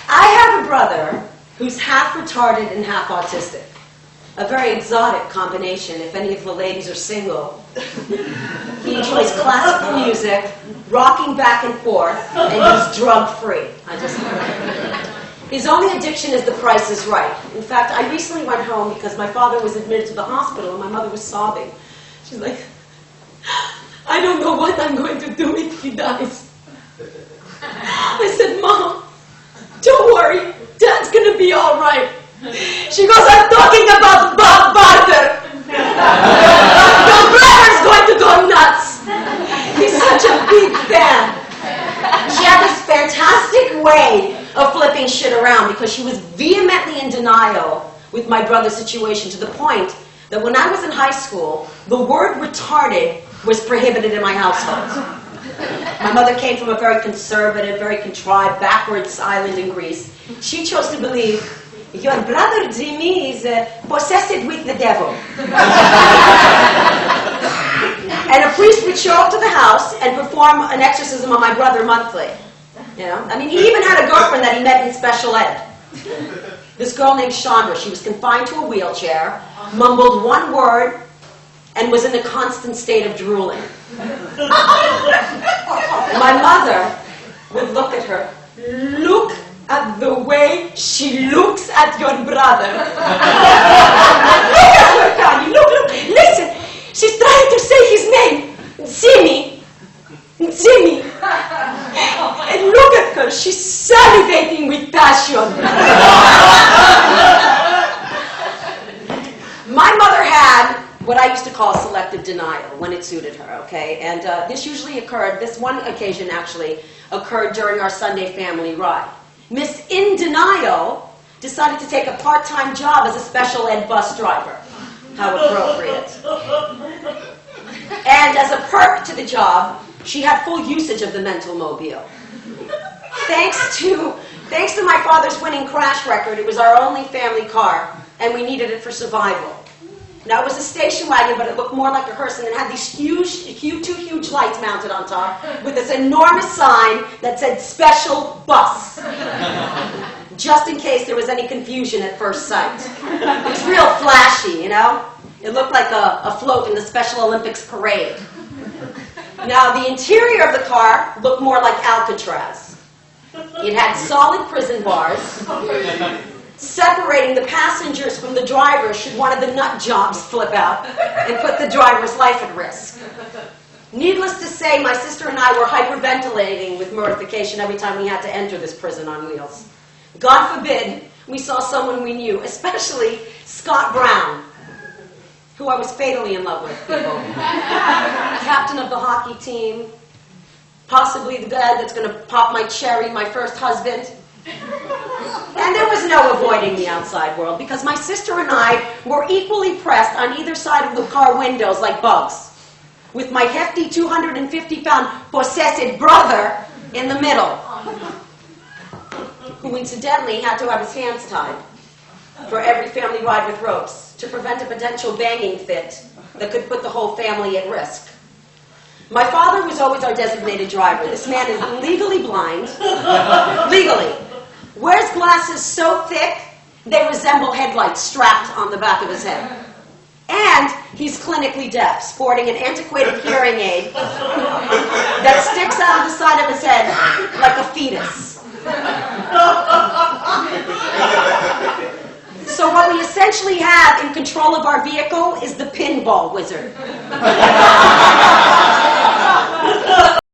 I have a brother who's half retarded and half autistic. A very exotic combination, if any of the ladies are single. He enjoys classical music, rocking back and forth, and he's drug-free. His only addiction is The Price is Right. In fact, I recently went home because my father was admitted to the hospital and my mother was sobbing. She's like, I don't know what I'm going to do if he dies. I said, Mom, don't worry, Dad's going to be all right. She goes, I'm talking about Bob Barker. Your brother's going to go nuts. He's such a big fan. She had this fantastic way of flipping shit around because she was vehemently in denial with my brother's situation to the point that when I was in high school, the word retarded was prohibited in my household. My mother came from a very conservative, very contrived, backwards island in Greece. She chose to believe your brother Jimmy is possessed with the devil. And a priest would show up to the house and perform an exorcism on my brother monthly. You know? I mean, he even had a girlfriend that he met in special ed. This girl named Chandra. She was confined to a wheelchair, mumbled one word, and was in a constant state of drooling. My mother would look at her. Look at the way she looks at your brother. Look at her, Connie. Look. Listen, she's trying to say his name. Jimmy. Jimmy. And look at her. She's salivating with passion. My mother had what I used to call selective denial when it suited her, okay? And this usually occurred, this one occasion actually occurred during our Sunday family ride. Miss In Denial decided to take a part-time job as a special ed bus driver. How appropriate. And as a perk to the job, she had full usage of the mental mobile. Thanks to my father's winning crash record, it was our only family car, and we needed it for survival. Now, it was a station wagon, but it looked more like a hearse, and it had these two huge lights mounted on top with this enormous sign that said special bus. Just in case there was any confusion at first sight. It was real flashy, you know? It looked like a float in the Special Olympics parade. Now, the interior of the car looked more like Alcatraz. It had solid prison bars, separating the passengers from the driver should one of the nut jobs flip out and put the driver's life at risk. Needless to say, my sister and I were hyperventilating with mortification every time we had to enter this prison on wheels. God forbid we saw someone we knew, especially Scott Brown, who I was fatally in love with, people. Captain of the hockey team, possibly the guy that's going to pop my cherry, my first husband. And there was no avoiding the outside world because my sister and I were equally pressed on either side of the car windows like bugs, with my hefty 250-pound possessed brother in the middle, who incidentally had to have his hands tied for every family ride with ropes to prevent a potential banging fit that could put the whole family at risk. My father was always our designated driver. This man is legally blind, legally. Wears glasses so thick, they resemble headlights strapped on the back of his head. And he's clinically deaf, sporting an antiquated hearing aid that sticks out of the side of his head like a fetus. So what we essentially have in control of our vehicle is the pinball wizard.